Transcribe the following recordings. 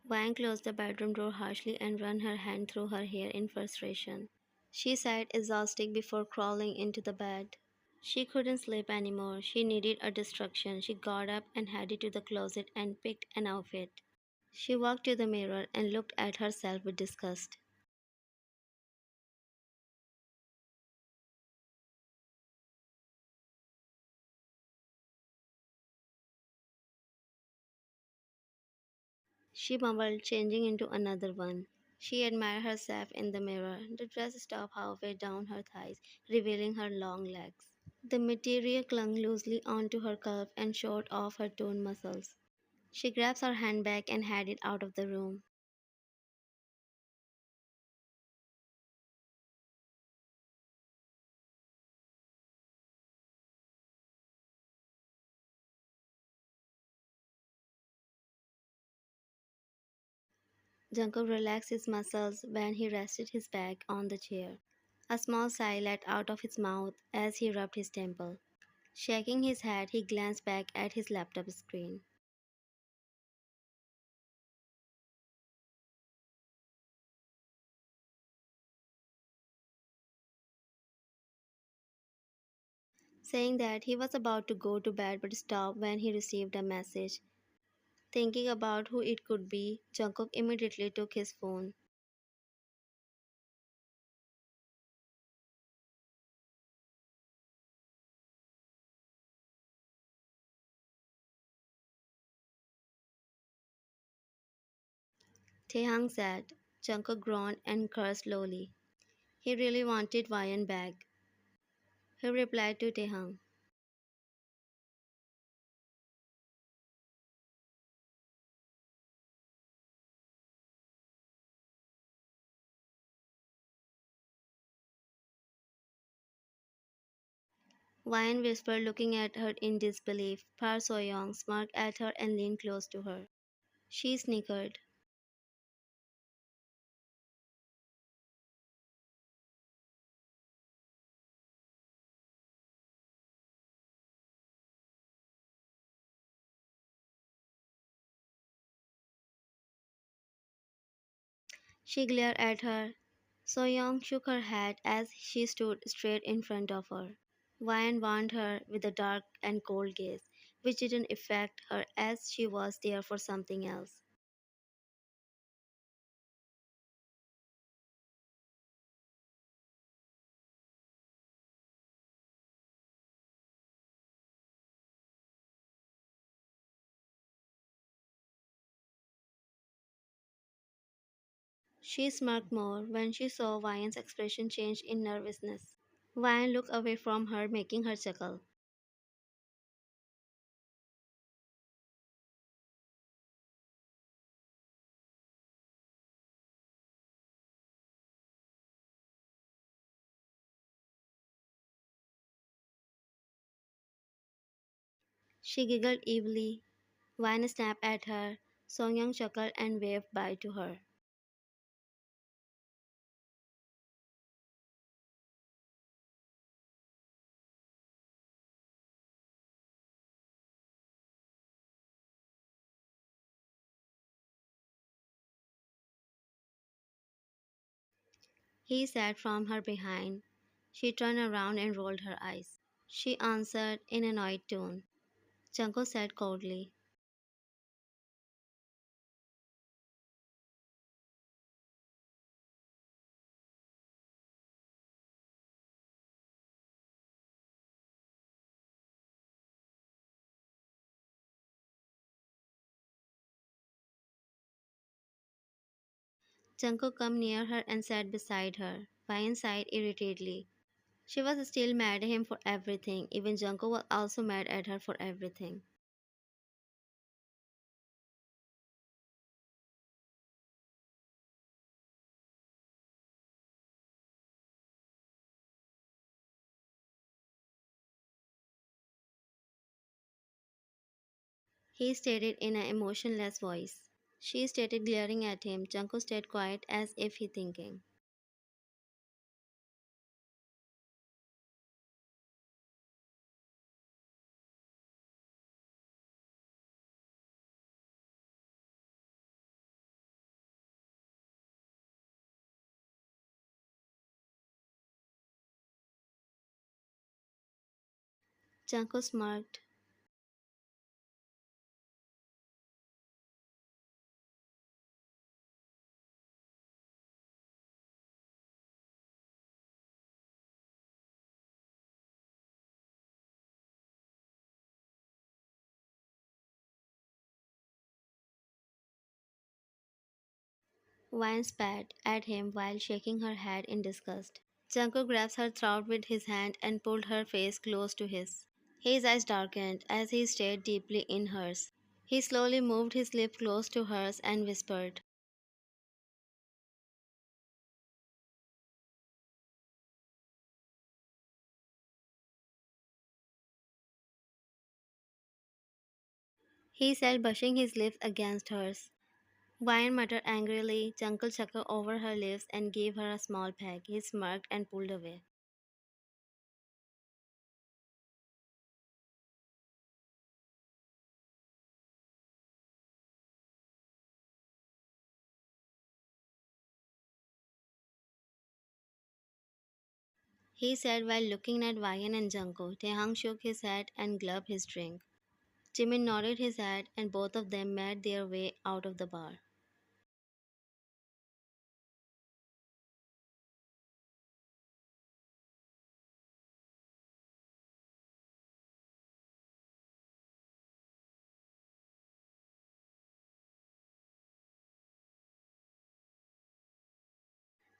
Wang closed the bedroom door harshly and ran her hand through her hair in frustration. She sighed exhausted before crawling into the bed. She couldn't sleep anymore. She needed a distraction. She got up and headed to the closet and picked an outfit. She walked to the mirror and looked at herself with disgust. She mumbled, changing into another one. She admired herself in the mirror. The dress stopped halfway down her thighs, revealing her long legs. The material clung loosely onto her curve and showed off her toned muscles. She grabs her handbag and headed out of the room. Jungkook relaxed his muscles when he rested his back on the chair. A small sigh let out of his mouth as he rubbed his temple. Shaking his head, he glanced back at his laptop screen. Saying that, he was about to go to bed but stopped when he received a message. Thinking about who it could be, Jungkook immediately took his phone. Taehang said. Jungkook groaned and cursed slowly. He really wanted Ryan back. He replied to Taehang. Ryan whispered, looking at her in disbelief. Park So-young smirked at her and leaned close to her. She snickered. She glared at her. So-young shook her head as she stood straight in front of her. Ryan warned her with a dark and cold gaze, which didn't affect her as she was there for something else. She smirked more when she saw Ryan's expression change in nervousness. Ryan looked away from her, making her chuckle. She giggled evilly. Ryan snapped at her. Song-young chuckled and waved bye to her. He sat from her behind. She turned around and rolled her eyes. She answered in an annoyed tone. Junko said coldly. Junko came near her and sat beside her. Ryan sighed irritatedly. She was still mad at him for everything. Even Junko was also mad at her for everything. He stated in an emotionless voice. She stated glaring at him. Junko stayed quiet as if he thinking. Junko smirked. Wine spat at him while shaking her head in disgust. Junko grabs her throat with his hand and pulled her face close to his. His eyes darkened as he stared deeply in hers. He slowly moved his lips close to hers and whispered. He said, brushing his lips against hers. Wine muttered angrily. Junko chuckled over her lips and gave her a small peck. He smirked and pulled away. He said while looking at Wyan and Junko. Taehang shook his head and gulped his drink. Jimin nodded his head and both of them made their way out of the bar.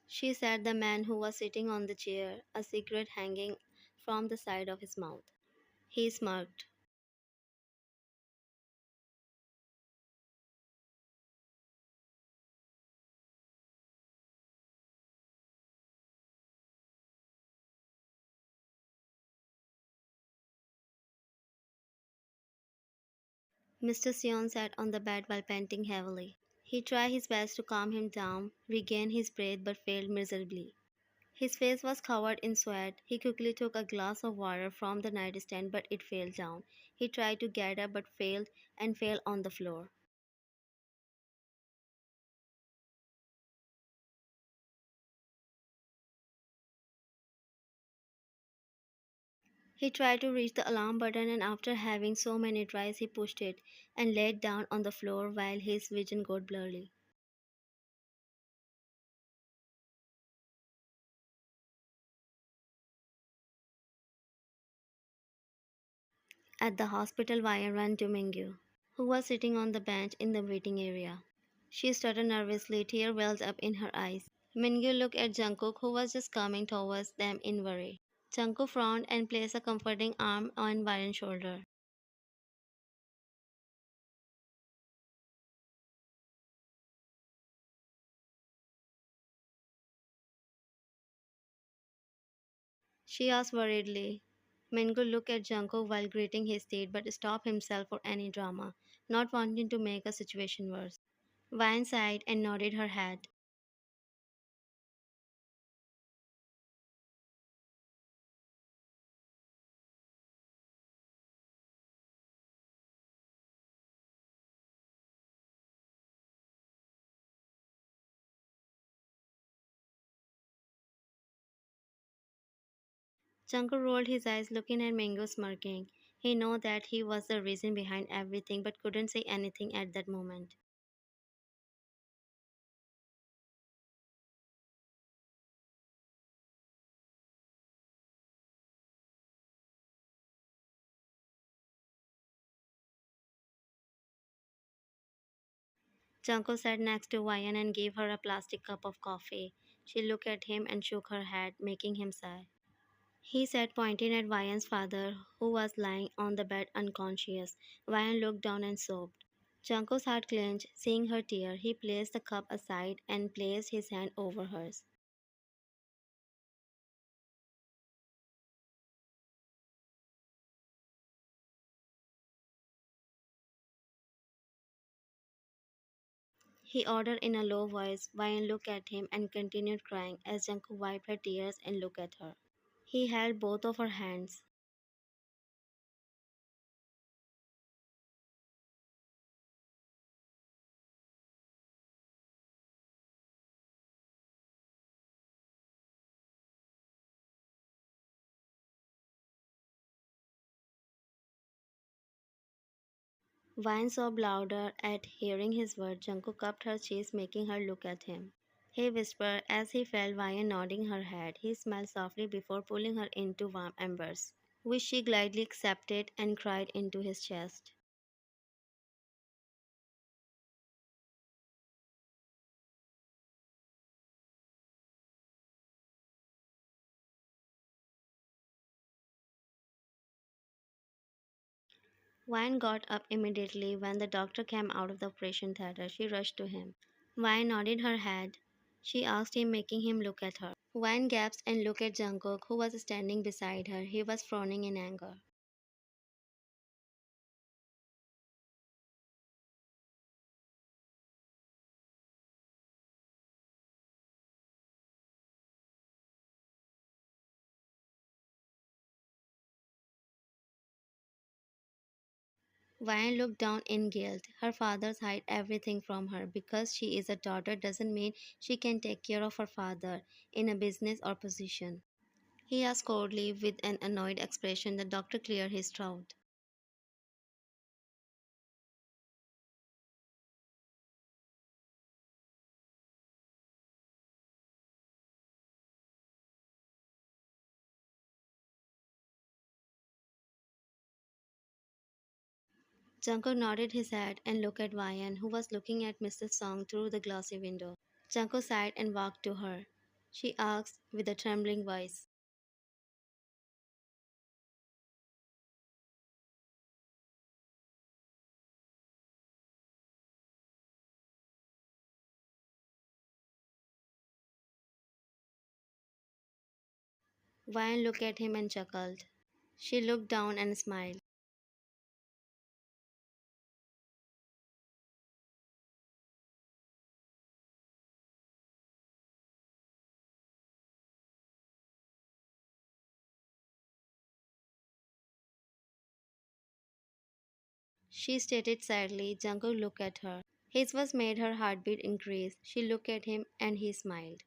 She said the man who was sitting on the chair, a cigarette hanging from the side of his mouth. He smirked. Mr. Sion sat on the bed while panting heavily. He tried his best to calm him down, regain his breath, but failed miserably. His face was covered in sweat. He quickly took a glass of water from the nightstand, but it fell down. He tried to get up but failed and fell on the floor. He tried to reach the alarm button, and after having so many tries, he pushed it and laid down on the floor while his vision got blurry. At the hospital, Vaya ran to Mingyu, who was sitting on the bench in the waiting area. She stuttered nervously, tears welled up in her eyes. Mingyu looked at Jungkook, who was just coming towards them in worry. Jungkook frowned and placed a comforting arm on Vayan's shoulder. She asked worriedly. Mingyu looked at Jungkook while greeting his state but stopped himself for any drama, not wanting to make a situation worse. Vayan sighed and nodded her head. Jungkook rolled his eyes, looking at Mingo smirking. He knew that he was the reason behind everything, but couldn't say anything at that moment. Jungkook sat next to Ryan and gave her a plastic cup of coffee. She looked at him and shook her head, making him sigh. He said, pointing at Ryan's father, who was lying on the bed unconscious. Ryan looked down and sobbed. Jungkook's heart clenched, seeing her tear. He placed the cup aside and placed his hand over hers. He ordered in a low voice. Ryan looked at him and continued crying as Jungkook wiped her tears and looked at her. He held both of her hands. Vine sobbed louder at hearing his words. Jungkook cupped her chest, making her look at him. He whispered as he felt Vine nodding her head. He smiled softly before pulling her into warm embers, which she gladly accepted and cried into his chest. Vine got up immediately when the doctor came out of the operation theater. She rushed to him. Vine nodded her head. She asked him, making him look at her. Vine gasped and looked at Jungkook, who was standing beside her. He was frowning in anger. Vine looked down in guilt. Her father's hide everything from her. Because she is a daughter doesn't mean she can take care of her father in a business or position. He asked coldly with an annoyed expression. The doctor cleared his throat. Junko nodded his head and looked at Vine, who was looking at Mrs. Song through the glassy window. Junko sighed and walked to her. She asked with a trembling voice. Vine looked at him and chuckled. She looked down and smiled. She stated sadly. Junko looked at her. His was made her heartbeat increase. She looked at him and he smiled.